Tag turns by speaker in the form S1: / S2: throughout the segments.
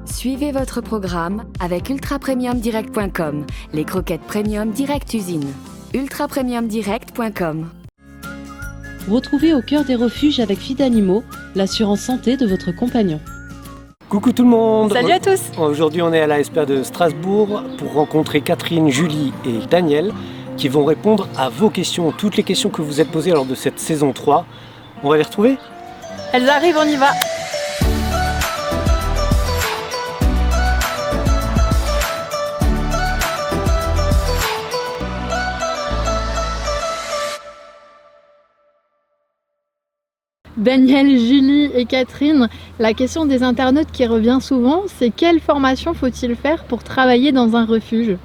S1: Suivez votre programme avec ultrapremiumdirect.com, les croquettes premium direct usine. ultrapremiumdirect.com.
S2: Retrouvez au cœur des refuges avec Fidanimo l'assurance santé de votre compagnon.
S3: Coucou tout le monde.
S4: Salut à tous.
S3: Aujourd'hui on est à la SPA de Strasbourg pour rencontrer Catherine, Julie et Daniel qui vont répondre à vos questions, toutes les questions que vous êtes posées lors de cette saison 3. On va les retrouver ?
S4: Elles arrivent, on y va. Daniel, Julie et Catherine, la question des internautes qui revient souvent, c'est quelle formation faut-il faire pour travailler dans un refuge ?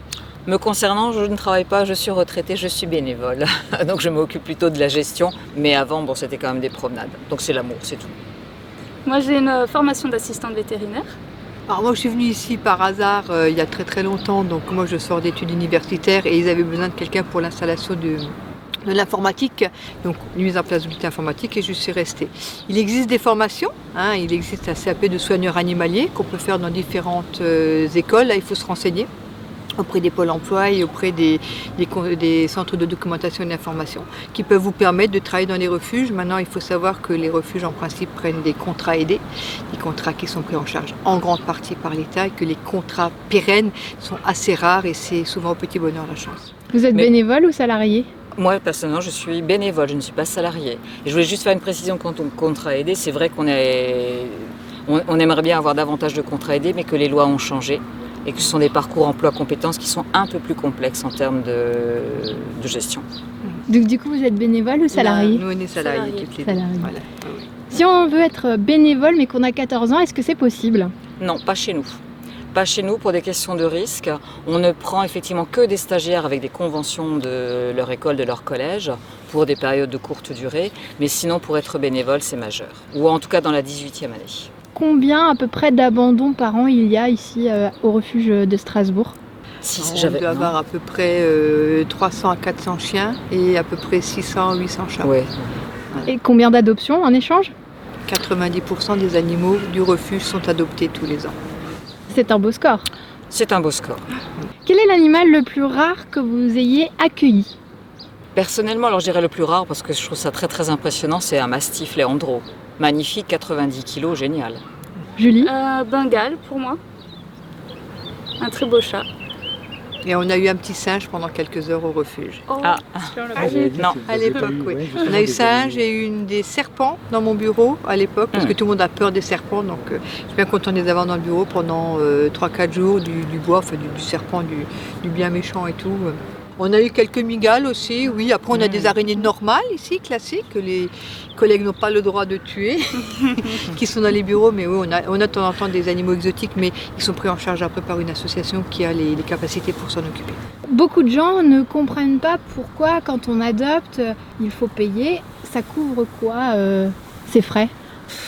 S5: Me concernant, je ne travaille pas, je suis retraitée, je suis bénévole. Donc je m'occupe plutôt de la gestion. Mais avant, c'était quand même des promenades. Donc c'est l'amour, c'est tout.
S6: Moi j'ai une formation d'assistante vétérinaire.
S7: Alors moi je suis venue ici par hasard il y a très longtemps. Donc moi je sors d'études universitaires et ils avaient besoin de quelqu'un pour l'installation de l'informatique, donc une mise en place d'outils informatiques et je suis restée. Il existe des formations, il existe un CAP de soigneur animalier qu'on peut faire dans différentes écoles, là il faut se renseigner auprès des pôles emploi et auprès des centres de documentation et d'information qui peuvent vous permettre de travailler dans les refuges. Maintenant il faut savoir que les refuges en principe prennent des contrats aidés, des contrats qui sont pris en charge en grande partie par l'État et que les contrats pérennes sont assez rares et c'est souvent au petit bonheur la chance.
S4: Vous êtes bénévole ou salarié ?
S5: Moi, personnellement, je suis bénévole, je ne suis pas salariée. Et je voulais juste faire une précision quant au contrat aidé. C'est vrai qu'on aimerait bien avoir davantage de contrats aidés, mais que les lois ont changé et que ce sont des parcours emploi-compétences qui sont un peu plus complexes en termes de gestion.
S4: Donc du coup, vous êtes bénévole ou salarié ?
S7: Nous, on est salariés toutes les deux. Voilà. Oui.
S4: Si on veut être bénévole mais qu'on a 14 ans, est-ce que c'est possible ?
S5: Non, pas chez nous. Pas chez nous pour des questions de risque. On ne prend effectivement que des stagiaires avec des conventions de leur école, de leur collège, pour des périodes de courte durée. Mais sinon, pour être bénévole, c'est majeur. Ou en tout cas dans la 18e année.
S4: Combien à peu près d'abandons par an il y a ici au refuge de Strasbourg ?
S7: On doit avoir à peu près 300 à 400 chiens et à peu près 600 à 800 chats.
S5: Ouais.
S4: Et combien d'adoptions en échange ?
S7: 90% des animaux du refuge sont adoptés tous les ans.
S4: C'est un beau score.
S5: C'est un beau score.
S4: Quel est l'animal le plus rare que vous ayez accueilli ?
S5: Personnellement, alors je dirais le plus rare parce que je trouve ça très impressionnant, c'est un mastif Leandro. Magnifique, 90 kilos, génial.
S4: Julie ?
S6: Bengale pour moi. Un très beau chat.
S7: Et on a eu un petit singe pendant quelques heures au refuge.
S6: Oh,
S5: Ah. Non.
S7: À l'époque, oui. On a eu singe et eu des serpents dans mon bureau à l'époque, parce que tout le monde a peur des serpents. Donc je suis bien content de les avoir dans le bureau pendant 3-4 jours, du bois, enfin du serpent, du bien méchant et tout. On a eu quelques mygales aussi, oui. Après, on a des araignées normales ici, classiques, que les collègues n'ont pas le droit de tuer, qui sont dans les bureaux. Mais oui, on a de temps en temps des animaux exotiques, mais ils sont pris en charge après par une association qui a les capacités pour s'en occuper.
S4: Beaucoup de gens ne comprennent pas pourquoi, quand on adopte, il faut payer. Ça couvre quoi, ces frais ?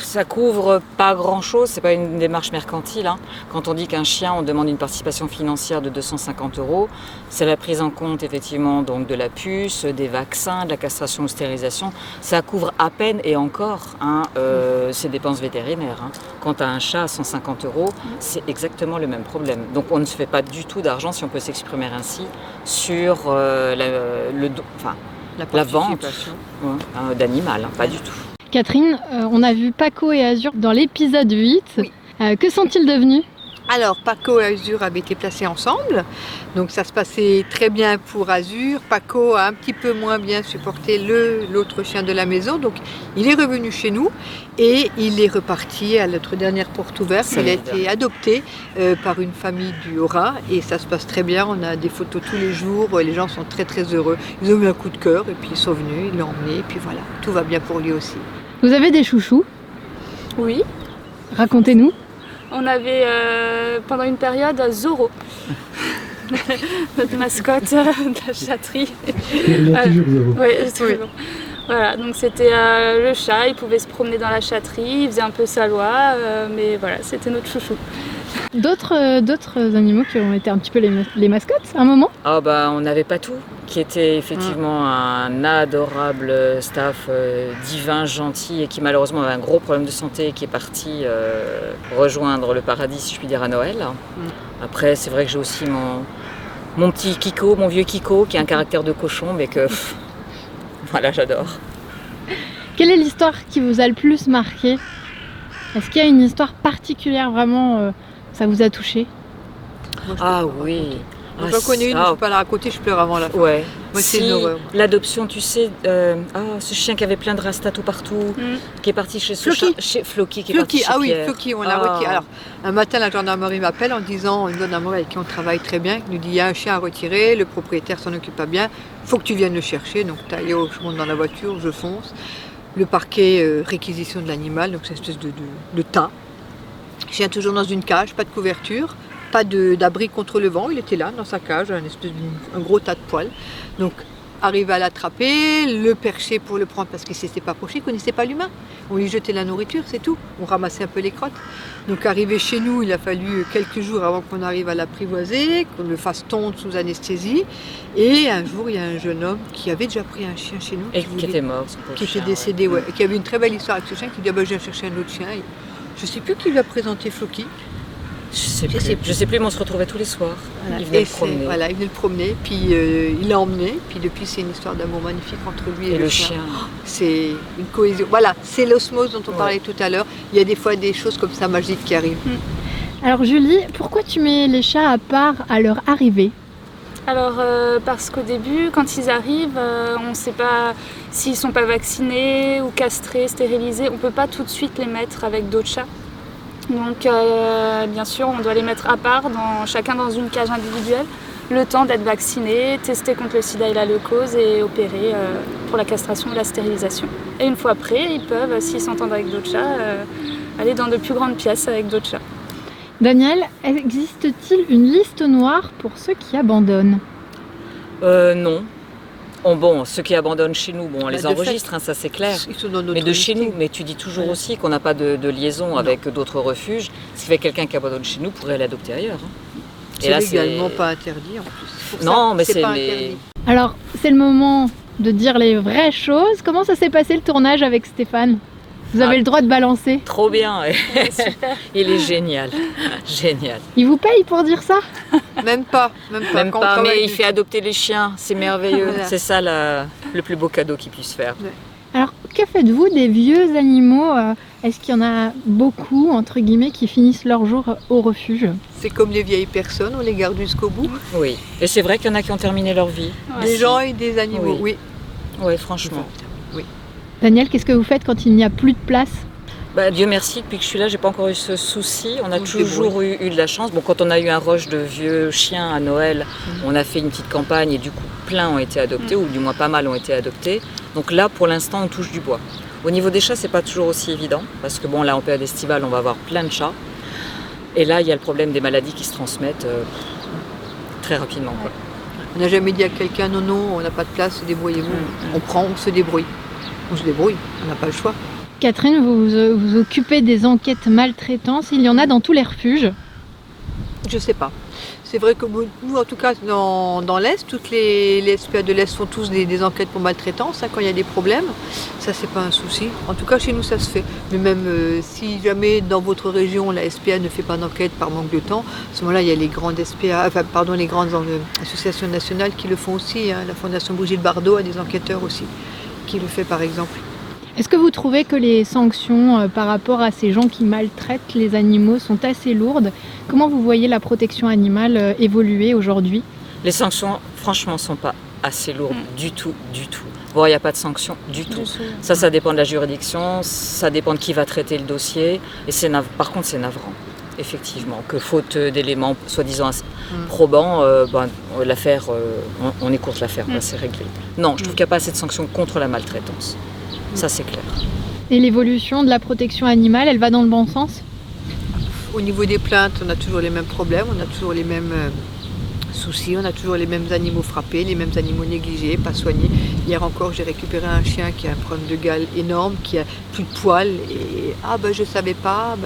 S5: Ça couvre pas grand-chose, c'est pas une démarche mercantile. Quand on dit qu'un chien, on demande une participation financière de 250 €, c'est la prise en compte effectivement donc, de la puce, des vaccins, de la castration ou stérilisation. Ça couvre à peine et encore ces dépenses vétérinaires. Quant à un chat à 150 €, c'est exactement le même problème. Donc on ne se fait pas du tout d'argent, si on peut s'exprimer ainsi, sur la vente d'animal, pas du tout.
S4: Catherine, on a vu Paco et Azur dans l'épisode 8.
S7: Oui.
S4: Que sont-ils devenus ?
S7: Alors, Paco et Azur avaient été placés ensemble, donc ça se passait très bien pour Azur. Paco a un petit peu moins bien supporté l'autre chien de la maison, donc il est revenu chez nous et il est reparti à notre dernière porte ouverte. Il a été adopté par une famille du Haut-Rhin et ça se passe très bien. On a des photos tous les jours, les gens sont très heureux. Ils ont eu un coup de cœur et puis ils sont venus, ils l'ont emmené et puis voilà, tout va bien pour lui aussi.
S4: Vous avez des chouchous ?
S6: Oui.
S4: Racontez-nous.
S6: On avait pendant une période Zorro, notre mascotte de la chatterie.
S8: Il y a toujours Zorro.
S6: Oui, toujours. Voilà, donc c'était le chat, il pouvait se promener dans la chatterie, il faisait un peu sa loi, mais voilà, c'était notre chouchou.
S4: D'autres animaux qui ont été un petit peu les mascottes à un moment?
S5: Ah bah on n'avait pas tout, qui était effectivement un adorable staff divin, gentil et qui malheureusement avait un gros problème de santé et qui est parti rejoindre le paradis, si je puis dire, à Noël. Après c'est vrai que j'ai aussi mon petit Kiko, mon vieux Kiko, qui a un caractère de cochon, mais que voilà, j'adore.
S4: Quelle est l'histoire qui vous a le plus marqué? Est-ce qu'il y a une histoire particulière vraiment, ça vous a touché?
S5: Ah oui.
S7: J'en connais une, je ne peux pas la raconter, je pleure avant la fin.
S5: Ouais.
S7: Moi, c'est une horreur.
S5: L'adoption, tu sais, ce chien qui avait plein de rastas tout partout, qui est parti chez
S7: Floki.
S5: chez Floki, qui est parti chez
S7: ah oui,
S5: Pierre.
S7: Floki, on l'a retiré. Alors, un matin, la gendarmerie m'appelle en disant, une gendarmerie avec qui on travaille très bien, qui nous dit, il y a un chien à retirer, le propriétaire s'en occupe pas bien, il faut que tu viennes le chercher. Donc, je monte dans la voiture, je fonce. Le parquet, réquisition de l'animal, donc c'est une espèce de tas. Chien toujours dans une cage, pas de couverture, pas d'abri contre le vent, il était là dans sa cage, un gros tas de poils. Donc arrivé à l'attraper, le percher pour le prendre parce qu'il ne s'était pas approché, il ne connaissait pas l'humain. On lui jetait la nourriture, c'est tout. On ramassait un peu les crottes. Donc arrivé chez nous, il a fallu quelques jours avant qu'on arrive à l'apprivoiser, qu'on le fasse tondre sous anesthésie. Et un jour, il y a un jeune homme qui avait déjà pris un chien chez nous.
S5: Et qui était mort, son pauvre
S7: qui était
S5: chien,
S7: décédé, ouais. Qui avait une très belle histoire avec ce chien, qui dit, je viens chercher un autre chien. Et je ne sais plus qui lui a présenté Floki.
S5: Je sais plus, mais on se retrouvait tous les soirs.
S7: Voilà.
S5: Il venait le promener.
S7: Voilà, il venait le promener, puis il l'a emmené, puis depuis c'est une histoire d'amour magnifique entre lui et
S5: le chien.
S7: C'est une cohésion. Voilà, c'est l'osmose dont on parlait tout à l'heure. Il y a des fois des choses comme ça magiques qui arrivent.
S4: Alors Julie, pourquoi tu mets les chats à part à leur arrivée?
S6: Alors parce qu'au début, quand ils arrivent, on ne sait pas s'ils ne sont pas vaccinés ou castrés, stérilisés. On ne peut pas tout de suite les mettre avec d'autres chats. Donc bien sûr, on doit les mettre à part, chacun dans une cage individuelle, le temps d'être vaccinés, testés contre le sida et la leucose et opérés pour la castration et la stérilisation. Et une fois après, ils peuvent, s'ils s'entendent avec d'autres chats, aller dans de plus grandes pièces avec d'autres chats.
S4: Daniel, existe-t-il une liste noire pour ceux qui abandonnent?
S5: Non. Bon, ceux qui abandonnent chez nous, on les enregistre, ça c'est clair.
S7: Ils sont dans notre
S5: mais de chez
S7: listing.
S5: nous, mais tu dis toujours aussi qu'on n'a pas de liaison avec d'autres refuges. Ce qui fait que quelqu'un qui abandonne chez nous pourrait l'adopter ailleurs.
S7: C'est légalement pas interdit en plus.
S5: Non, mais c'est
S7: pas interdit.
S4: Alors, c'est le moment de dire les vraies choses. Comment ça s'est passé le tournage avec Stéphane? Vous avez le droit de balancer.
S5: Trop bien, ouais.
S6: Super.
S5: Il est génial, génial.
S4: Il vous paye pour dire ça?
S7: Même pas.
S5: Même
S7: Quand on
S5: pas,
S7: travaille
S5: mais il fait adopter les chiens, c'est merveilleux.
S7: Voilà.
S5: C'est ça le plus beau cadeau qu'il puisse faire.
S4: Alors, que faites-vous des vieux animaux? Est-ce qu'il y en a beaucoup, entre guillemets, qui finissent leur jour au refuge?
S7: C'est comme les vieilles personnes, on les garde jusqu'au bout.
S5: Oui, et c'est vrai qu'il y en a qui ont terminé leur vie.
S7: Des gens et des animaux, oui.
S5: Oui, franchement.
S7: Oui.
S4: Daniel, qu'est-ce que vous faites quand il n'y a plus de place?
S5: Dieu merci, depuis que je suis là, j'ai pas encore eu ce souci. On a toujours eu de la chance. Bon, quand on a eu un rush de vieux chiens à Noël, on a fait une petite campagne et du coup, plein ont été adoptés, ou du moins pas mal ont été adoptés. Donc là, pour l'instant, on touche du bois. Au niveau des chats, c'est pas toujours aussi évident, parce que là, en période estivale, on va avoir plein de chats. Et là, il y a le problème des maladies qui se transmettent très rapidement. Quoi.
S7: On n'a jamais dit à quelqu'un, non, on n'a pas de place, débrouillez-vous. On prend, on se débrouille. On se débrouille, on n'a pas le choix.
S4: Catherine, vous vous occupez des enquêtes maltraitance. Il y en a dans tous les refuges?
S7: Je sais pas. C'est vrai que nous, en tout cas, dans l'Est, toutes les SPA de l'Est font tous des enquêtes pour maltraitance, quand il y a des problèmes. Ça, c'est pas un souci. En tout cas, chez nous, ça se fait. Mais même si jamais dans votre région, la SPA ne fait pas d'enquête par manque de temps, à ce moment-là, il y a les grandes SPA, les grandes associations nationales qui le font aussi. La Fondation Brigitte Bardot a des enquêteurs aussi qui le fait, par exemple.
S4: Est-ce que vous trouvez que les sanctions par rapport à ces gens qui maltraitent les animaux sont assez lourdes? Comment vous voyez la protection animale évoluer aujourd'hui?
S5: Les sanctions, franchement, ne sont pas assez lourdes du tout. Bon, il n'y a pas de sanctions du tout. Ça dépend de la juridiction, ça dépend de qui va traiter le dossier. Et par contre, c'est navrant, effectivement, que faute d'éléments soi-disant probants, l'affaire, on écourte l'affaire, c'est réglé. Non, je trouve qu'il n'y a pas assez de sanctions contre la maltraitance. Ça, c'est clair.
S4: Et l'évolution de la protection animale, elle va dans le bon sens?
S7: Au niveau des plaintes, on a toujours les mêmes problèmes, on a toujours les mêmes soucis. On a toujours les mêmes animaux frappés, les mêmes animaux négligés, pas soignés. Hier encore, j'ai récupéré un chien qui a un problème de gale énorme, qui a plus de poils. Et je savais pas.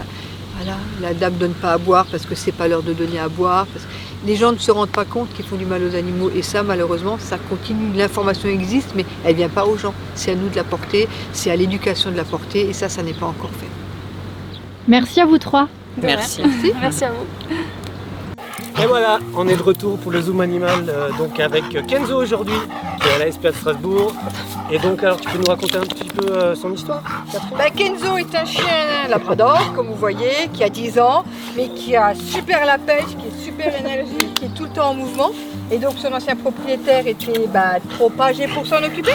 S7: Voilà, la dame ne donne pas à boire parce que c'est pas l'heure de donner à boire. Parce que les gens ne se rendent pas compte qu'ils font du mal aux animaux. Et ça, malheureusement, ça continue. L'information existe, mais elle vient pas aux gens. C'est à nous de la porter, c'est à l'éducation de la porter. Et ça n'est pas encore fait.
S4: Merci à vous trois.
S5: Merci.
S6: Merci à vous.
S3: Et voilà, on est de retour pour le Zoom Animal, donc avec Kenzo aujourd'hui, qui est à la SPA de Strasbourg. Et donc, alors, tu peux nous raconter un petit peu son histoire, Catherine ?
S7: Kenzo est un chien labrador, comme vous voyez, qui a 10 ans, mais qui a super la pêche, qui est super énergique, qui est tout le temps en mouvement. Et donc son ancien propriétaire était trop âgé pour s'en occuper.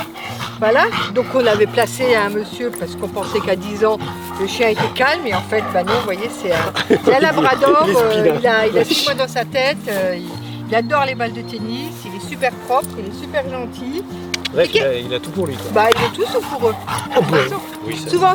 S7: Voilà, donc on l'avait placé à un monsieur parce qu'on pensait qu'à 10 ans, le chien était calme. Et en fait, non, vous voyez, c'est un labrador, il a 6 mois dans sa tête, il adore les balles de tennis, il est super propre, il est super gentil.
S3: Bref, il a tout pour lui, quoi.
S7: Il a tout sauf pour eux.
S3: Oui,
S7: Souvent,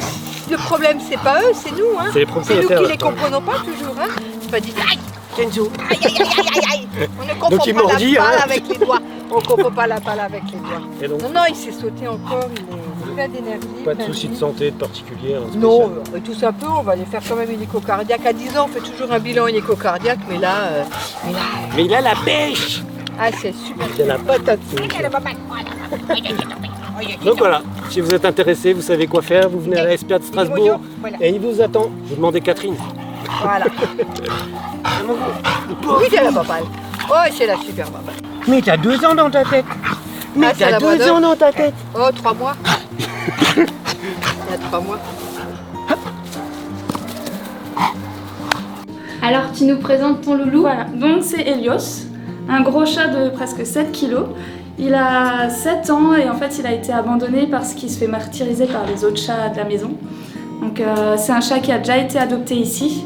S7: le problème, c'est pas eux, c'est nous. Hein.
S3: C'est les
S7: C'est
S3: propriétaires.
S7: nous qui les comprenons pas toujours. Hein. C'est pas dit, aïe, Kenzo, aïe, aïe, aïe, aïe, aïe. On ne
S3: Donc, il
S7: comprend pas
S3: mordit,
S7: la balle
S3: hein.
S7: avec les doigts. On ne comprend pas la balle avec les doigts.
S3: Et donc,
S7: Non, il s'est sauté encore, il est plein d'énergie.
S3: pas de
S7: plein
S3: soucis de
S7: vie.
S3: santé de particulier, hein, spécial.
S7: Non, tout un peu, on va aller faire quand même une écho cardiaque. À 10 ans, on fait toujours un bilan une écho cardiaque, mais là,
S3: Mais il a la pêche.
S7: c'est super.
S3: Il a la patate. Donc voilà, si vous êtes intéressé, vous savez quoi faire, vous venez à la SPA de Strasbourg
S7: Voilà.
S3: et il vous attend. Vous demandez Catherine.
S7: Voilà. Oui, c'est la papale. Oh, c'est la super papale.
S3: Mais t'as 2 ans dans ta tête.
S7: Mais
S3: t'as 2 ans dans ta tête.
S7: Oh, 3 mois. Il y a 3 mois.
S4: Alors tu nous présentes ton loulou.
S6: Voilà, donc c'est Helios, un gros chat de presque 7 kilos. Il a 7 ans et en fait il a été abandonné parce qu'il se fait martyriser par les autres chats de la maison. Donc c'est un chat qui a déjà été adopté ici.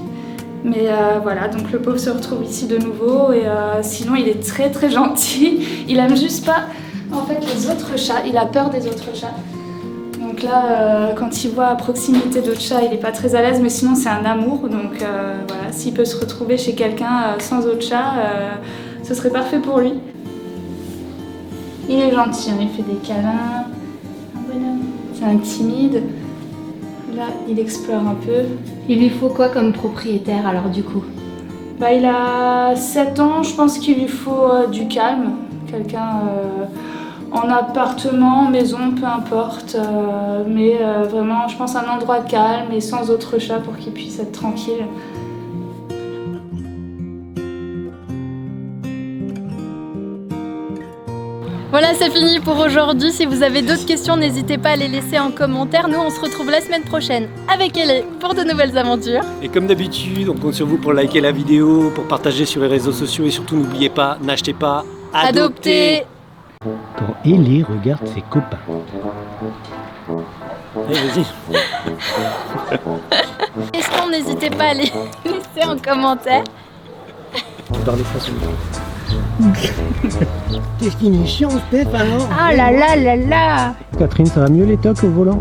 S6: Mais voilà, donc le pauvre se retrouve ici de nouveau et sinon il est très très gentil. Il aime juste pas en fait les autres chats, il a peur des autres chats. Donc là, quand il voit à proximité d'autres chats, il n'est pas très à l'aise, mais sinon c'est un amour. Donc voilà, s'il peut se retrouver chez quelqu'un sans autre chat, ce serait parfait pour lui. Il est gentil, hein, il fait des câlins. Un bonhomme. C'est un timide. Là, il explore un peu.
S4: Il lui faut quoi comme propriétaire alors du coup?
S6: Il a 7 ans, je pense qu'il lui faut du calme. Quelqu'un en appartement, maison, peu importe. Mais vraiment, je pense un endroit calme et sans autres chats pour qu'il puisse être tranquille.
S4: Voilà, c'est fini pour aujourd'hui. Si vous avez d'autres questions, n'hésitez pas à les laisser en commentaire. Nous, on se retrouve la semaine prochaine avec Ellie pour de nouvelles aventures.
S3: Et comme d'habitude, on compte sur vous pour liker la vidéo, pour partager sur les réseaux sociaux et surtout n'oubliez pas, n'achetez pas, adoptez. Quand Ellie regarde ses copains. Allez, vas-y.
S4: Questions, n'hésitez pas à les laisser en commentaire.
S3: Parlez façon. Qu'est-ce qu'il est chiant, Steph, alors?
S4: Ah là là là là.
S3: Catherine, ça va mieux les tocs au volant?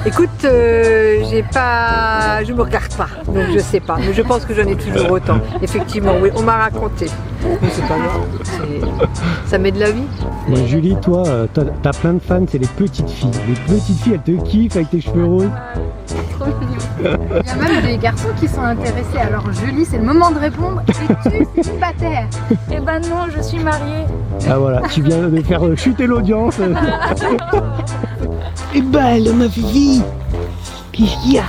S7: Écoute, je me regarde pas, donc je sais pas. Mais je pense que j'en ai toujours autant. Effectivement, oui, on m'a raconté. Mais c'est pas grave, ça met de la vie.
S3: Ouais, Julie, toi, t'as plein de fans, c'est les petites filles. Les petites filles, elles te kiffent avec tes cheveux roses.
S4: Trop mignon. Il y a même des garçons qui sont intéressés. Alors Julie, c'est le moment de répondre. Es-tu célibataire?
S6: Eh ben non, je suis mariée.
S3: Ah voilà, tu viens de faire chuter l'audience. Eh ben, ma fille, qu'est-ce qu'il y a?